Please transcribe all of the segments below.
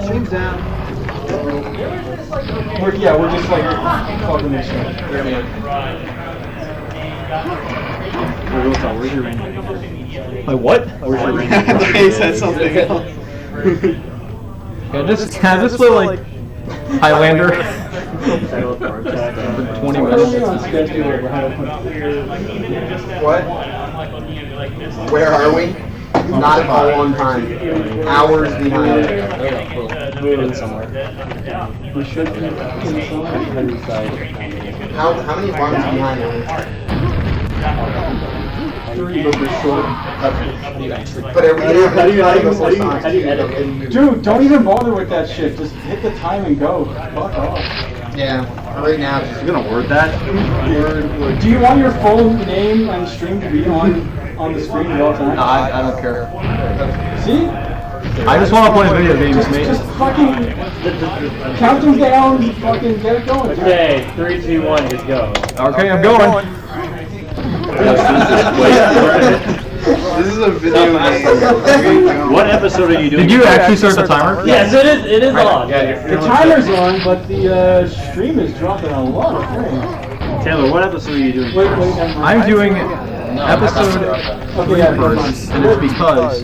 Stream's down. We're just like fucking this shit. Yeah, man. Where's your range? Like what? Where's your range? He said something else. Yeah, just play like Highlander for 20 minutes. What? Where are we? Not all on time. Hours behind. Moving somewhere. We should be How many runs behind are we? 3, but we're short. But are we gonna have time before how do Sonic? you edit? Dude, don't even bother with that shit. Just hit the time and go. Fuck off. Yeah, right now. You're gonna word that? Do you want your full name and stream to be on the screen at all times? No, I don't care. See? I just want to play video games, mate. Just fucking count them down, fucking get it going. Okay, 3, 2, 1, just go. Okay, I'm going. This is a video game. What episode are you doing? Did you actually start the timer? Yes, it is on. The timer's on, but the stream is dropping a lot of frames. Taylor, what episode are you doing? Wait, never mind. I'm doing episode 3 first, and it's because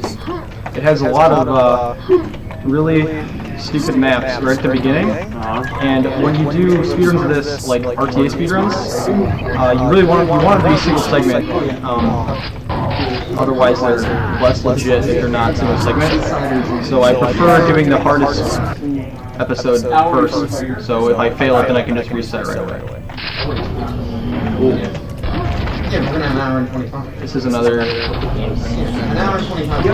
it has a lot of really stupid maps right at the beginning. And when you do speedruns of this, like RTA speedruns, you really want to be single segment. Otherwise, they're less legit if they're not single segment. So I prefer doing the hardest episode first. So if I fail it, then I can just reset right away. Yeah, we're gonna have an hour and 25. This is another. An hour and 25.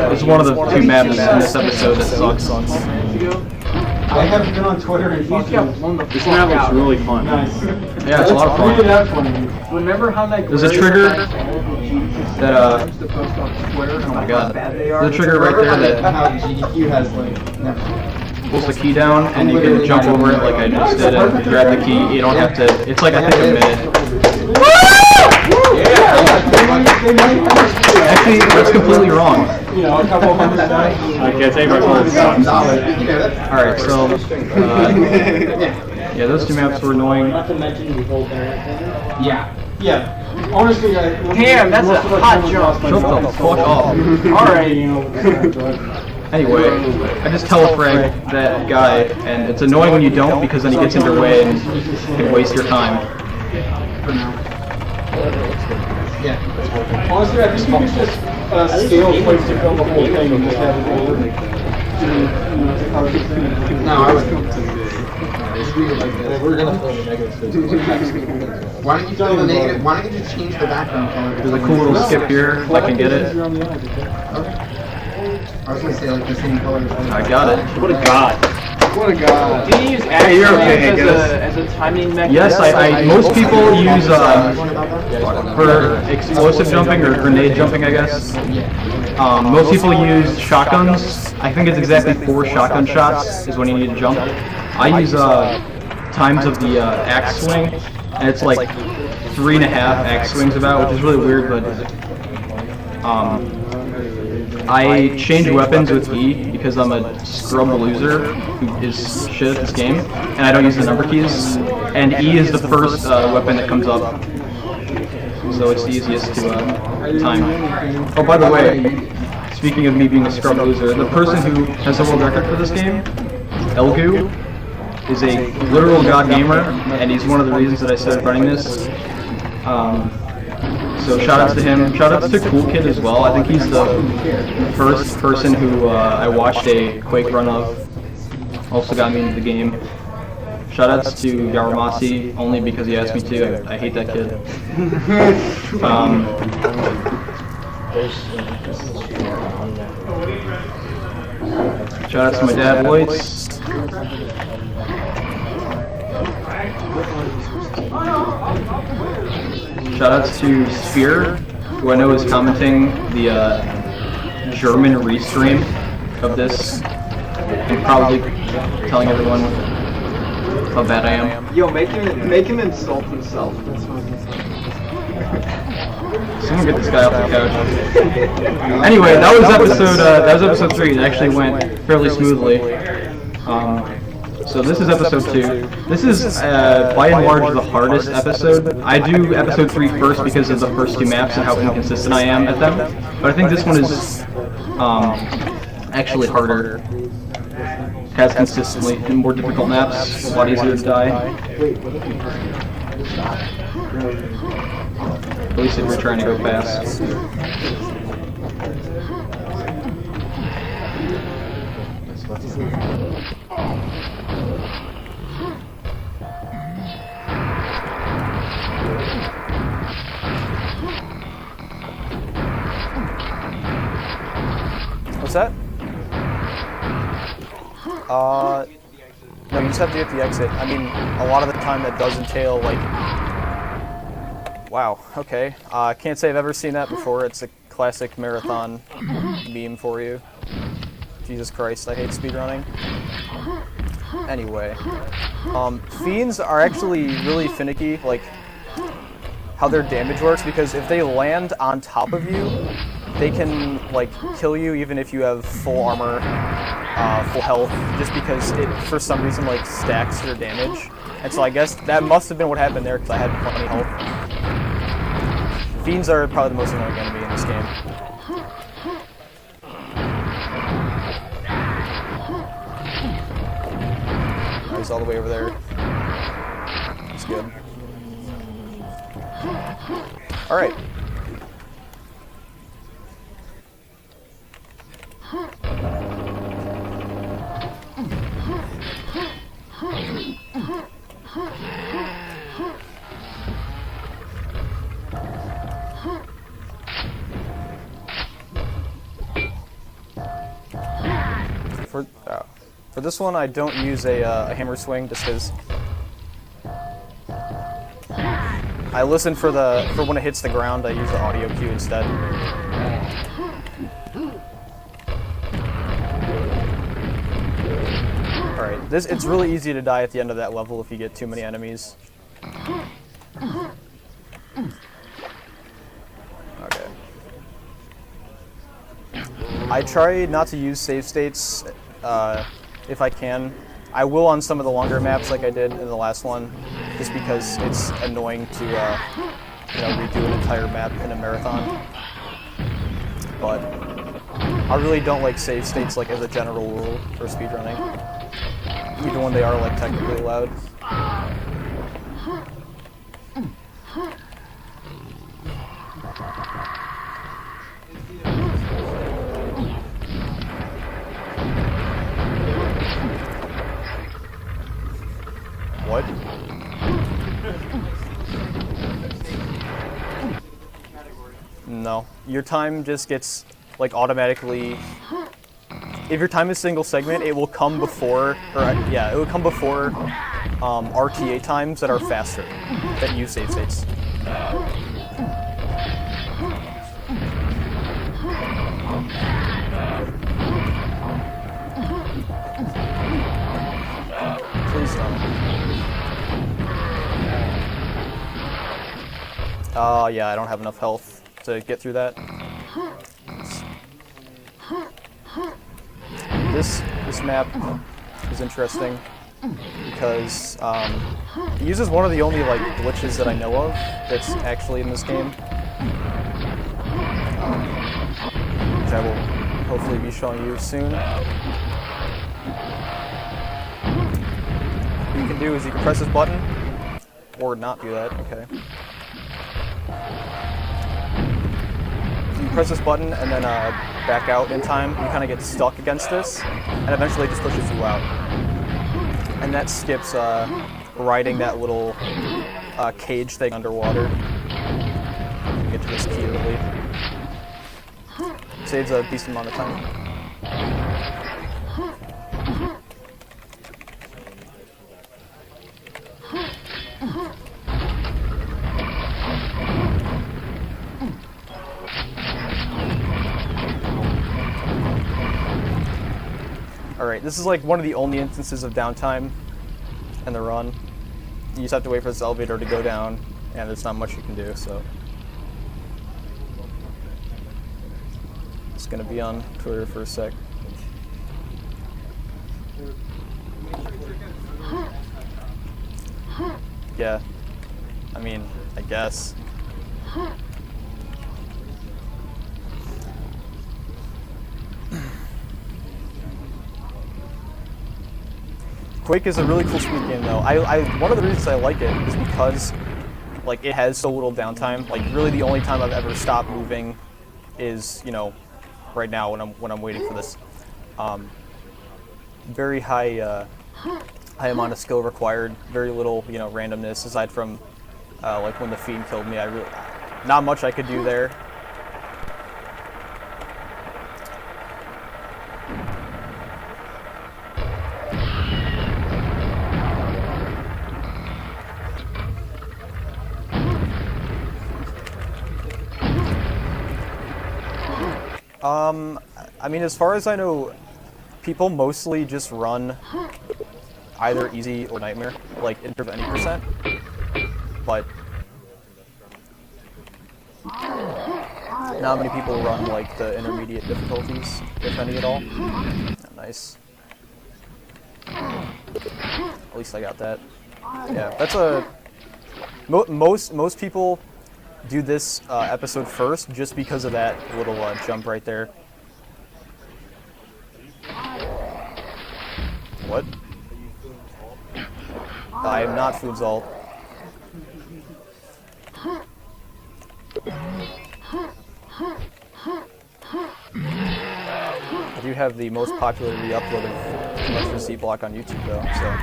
This is one of the 2 maps in this episode that sucks. I haven't been on Twitter in fucking... This map looks really fun. Nice. Yeah, it's a lot of Read it fun. out for me. Remember how that There's a trigger that oh my god, there's a trigger right there that How GDQ has like. Never. pulls the key down and you can jump over it like I just did and grab the key. You don't have to. It's like I think a minute. Actually, that's completely wrong. You know, a couple hundred times. Okay, take my phone. Alright, so, yeah, those 2 maps were annoying. Not to mention the whole Yeah. Honestly, Damn, that's a hot jump. Shut the fuck up. Alright, you know. Anyway, I just telefrag that guy, and it's annoying when you don't because then he gets in your way and can waste your time. Yeah. Honestly, I think you could just scale Quake to film the whole thing and just have it over. No, I would. We're gonna film the negative. Why don't you film the negative? Why don't you just change the background color? There's a cool little skip here, if I can get it. Okay. I was gonna say like the same color. I got it. What a god. What a god. Do you use Hey, you're okay, as, guys. as a timing mechanism? Yes, most people use, for explosive jumping or grenade jumping, I guess. Most people use shotguns. I think it's exactly 4 shotgun shots is when you need to jump. I use, times of the, axe swing, and it's like 3.5 axe swings about, which is really weird, but, I change weapons with E because I'm a scrub loser who is shit at this game, and I don't use the number keys. And E is the first weapon that comes up, so it's the easiest to time. Oh, by the way, speaking of me being a scrub loser, the person who has the world record for this game, Elgu, is a literal god gamer, and he's one of the reasons that I started running this. So shoutouts to him. Shoutouts to Cool Kid as well. I think he's the first person who I watched a Quake run of. Also got me into the game. Shoutouts to Yaramasi, only because he asked me to. I hate that kid. Shoutouts to my dad, Lloyds. Shoutouts to Sphere, who I know is commenting the German restream of this, and probably telling everyone how bad I am. Yo, make him insult himself. That's what I'm So Someone get this guy off the couch. Anyway, that was episode 3. It actually went fairly smoothly. So this is episode 2. This is by and large the hardest episode. I do episode 3 first because of the first 2 maps and how inconsistent I am at them. But I think this one is actually harder. Has consistently and more difficult maps, a lot easier to die. At least if you're trying to go fast. What's that? No, you just have to get the exit. I mean, a lot of the time that does entail, like... Wow, okay. Can't say I've ever seen that before. It's a classic marathon meme for you. Jesus Christ, I hate speedrunning. Anyway. Fiends are actually really finicky, like, how their damage works, because if they land on top of you, they can, like, kill you even if you have full armor, full health, just because it, for some reason, like, stacks your damage. And so I guess that must have been what happened there, because I had plenty of health. Fiends are probably the most annoying enemy in this game. Oh, he's all the way over there. That's good. Alright. For this one, I don't use a hammer swing just because I listen for when it hits the ground. I use the audio cue instead. All right, it's really easy to die at the end of that level if you get too many enemies. Okay. I try not to use save states if I can. I will on some of the longer maps like I did in the last one, just because it's annoying to redo an entire map in a marathon. But I really don't like save states like as a general rule for speedrunning, even when they are like technically allowed. What? No. Your time just gets, like, automatically... If your time is single segment, it will come before... it will come before RTA times that are faster, that use save states. Please don't. Yeah, I don't have enough health to get through that. This map is interesting because it uses one of the only like glitches that I know of that's actually in this game, which I will hopefully be showing you soon. What you can do is you can press this button or not do that. Okay. You press this button and then back out in time, you kind of get stuck against this, and eventually it just pushes you out. And that skips riding that little cage thing underwater. You get to this key early. Saves a decent amount of time. Alright, this is like one of the only instances of downtime in the run. You just have to wait for this elevator to go down, and there's not much you can do, so... gonna be on Twitter for a sec. Yeah, I mean, I guess. Quake is a really cool speed game, though. One of the reasons I like it is because, like, it has so little downtime. Like, really, the only time I've ever stopped moving is, you know, right now when I'm waiting for this. Very high amount of skill required. Very little, you know, randomness aside from, like, when the fiend killed me. Not much I could do there. I mean, as far as I know, people mostly just run either easy or nightmare, like in terms of any percent. But not many people run like the intermediate difficulties, if any at all. Nice. At least I got that. Yeah, that's a most people do this episode first just because of that little jump right there. What? I am not Foodsalt. I do have the most popular re-upload of Mushroom Seat Block on YouTube though, so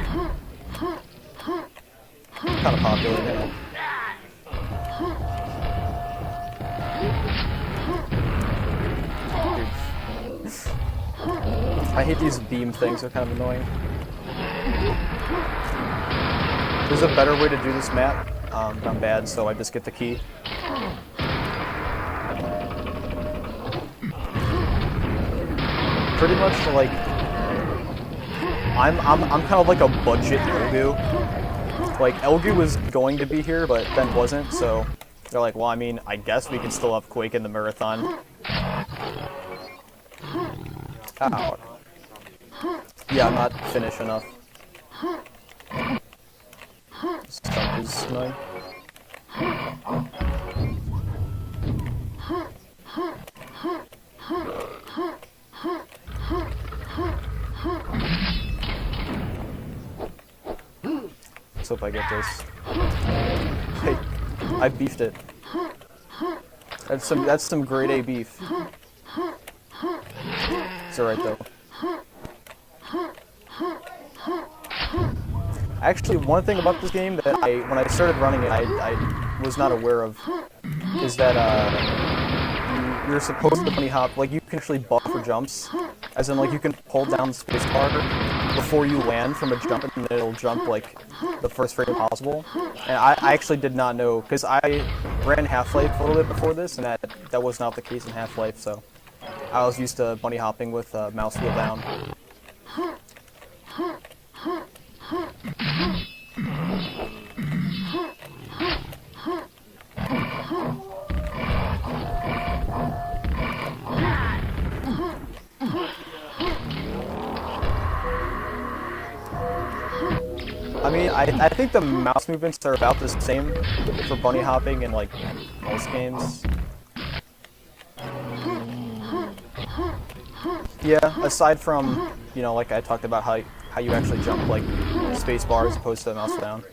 kind of popular, you know. I hate these beam things, they're kind of annoying. There's a better way to do this map, but I'm bad, so I just get the key. Pretty much like I'm kind of like a budget Elgu. Like Elgu was going to be here, but then wasn't, so they're like, well, I mean, I guess we can still have Quake in the marathon. Ow. Yeah, I'm not finished enough. This jump is annoying. Let's hope I get this. Hey, I beefed it. That's some grade A beef. It's alright though. Actually, one thing about this game that when I started running it, I was not aware of is that you're supposed to bunny hop. Like, you can actually buff for jumps, as in, like, you can hold down the space bar before you land from a jump, and it'll jump like the first frame possible. And I actually did not know, because I ran Half-Life a little bit before this, and that was not the case in Half-Life. So I was used to bunny hopping with mouse wheel down. I mean, I think the mouse movements are about the same for bunny hopping in like most games. Yeah, aside from, you know, like I talked about how you actually jump like space bar as opposed to mouse down.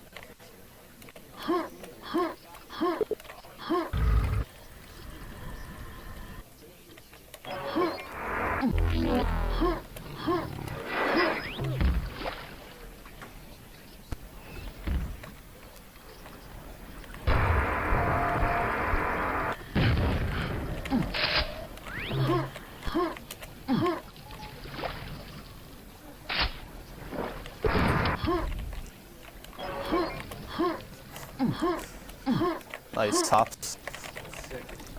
Nice tops.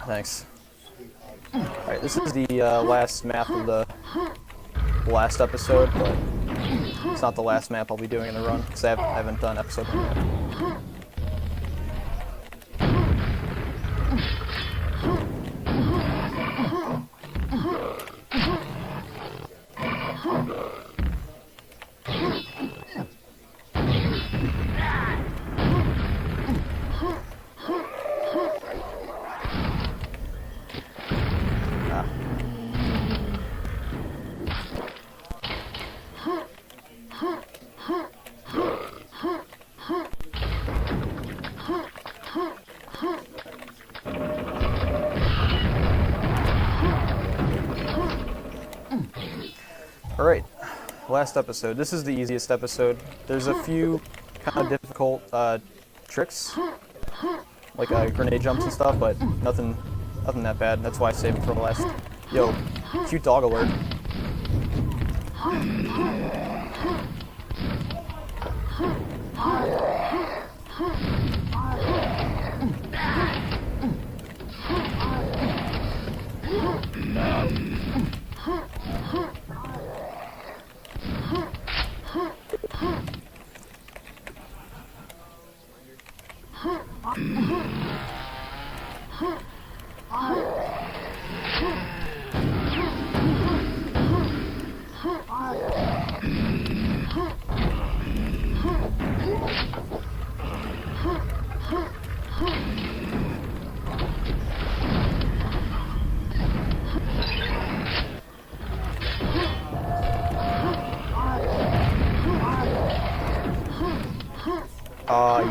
Thanks. Alright, this is the last map of the last episode, but it's not the last map I'll be doing in the run, because I haven't done episode 1 yet. Alright, last episode. This is the easiest episode. There's a few kind of difficult tricks, like grenade jumps and stuff, but nothing that bad. That's why I saved it for the last. Yo, cute dog alert.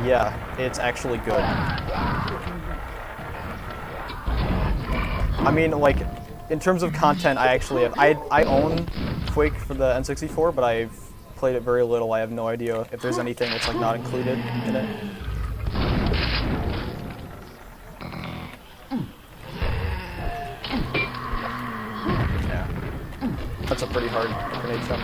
Yeah, it's actually good. I mean, like, in terms of content, I actually have. I own Quake for the N64, but I've played it very little. I have no idea if there's anything that's like not included in it. Yeah, that's a pretty hard grenade jump.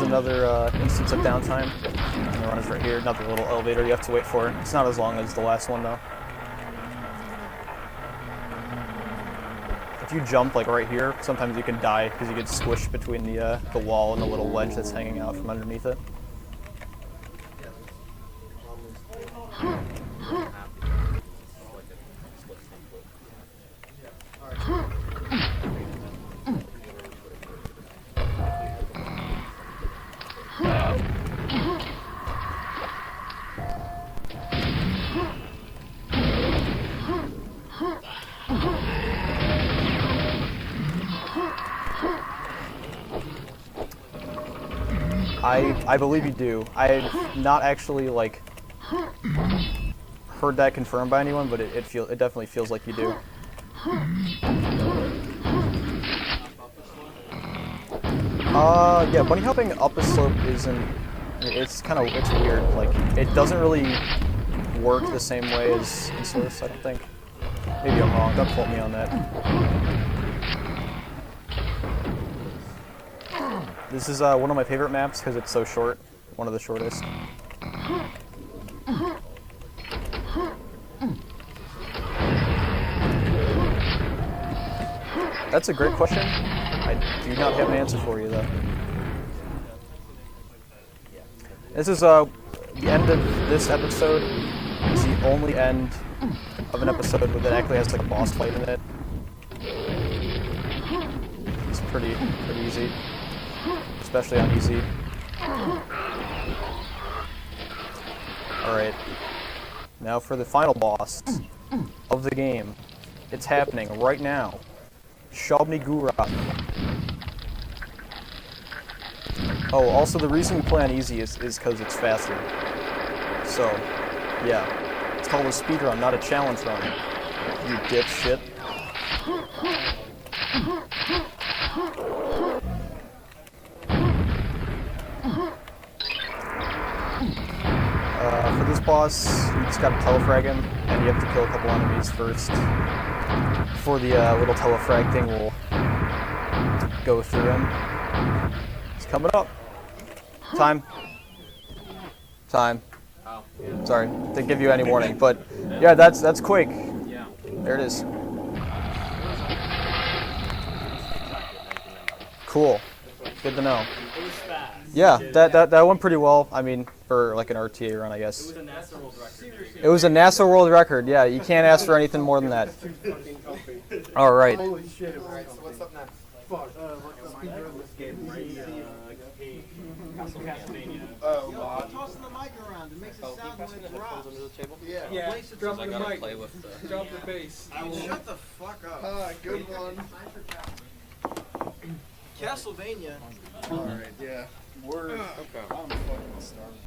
Another instance of downtime. The run is right here, not the little elevator you have to wait for. It's not as long as the last one though. If you jump like right here, sometimes you can die because you get squished between the wall and the little ledge that's hanging out from underneath it. I believe you do. I've not actually like heard that confirmed by anyone, but it definitely feels like you do. Yeah, bunny hopping up a slope isn't. It's weird. Like it doesn't really work the same way as in Source. I don't think. Maybe I'm wrong. Don't quote me on that. This is one of my favorite maps because it's so short. One of the shortest. That's a great question. I do not have an answer for you though. This is the end of this episode. It's the only end of an episode that actually has like a boss fight in it. It's pretty easy. Especially on easy. Alright. Now for the final boss of the game. It's happening right now. Shabni Gurak. Oh, also the reason we play on easy is because it's faster. So, yeah. It's called a speedrun, not a challenge run. You dipshit. For this boss, you just gotta telefrag him, and you have to kill a couple enemies first before the little telefrag thing will go through him. It's coming up. Time. Sorry, didn't give you any warning, but yeah, that's Quake. There it is. Cool. Good to know. Yeah, that went pretty well. I mean, for like an RTA run, I guess. It was a NASA world record. It was a NASA world record. Yeah, you can't ask for anything more than that. All right. Alright, so what's up next? Tossing the mic around. It makes it sound when it drops. Yeah. Drop the mic. Drop the bass. Shut the fuck up. Good one. Castlevania. Alright, yeah. I'm fucking starving.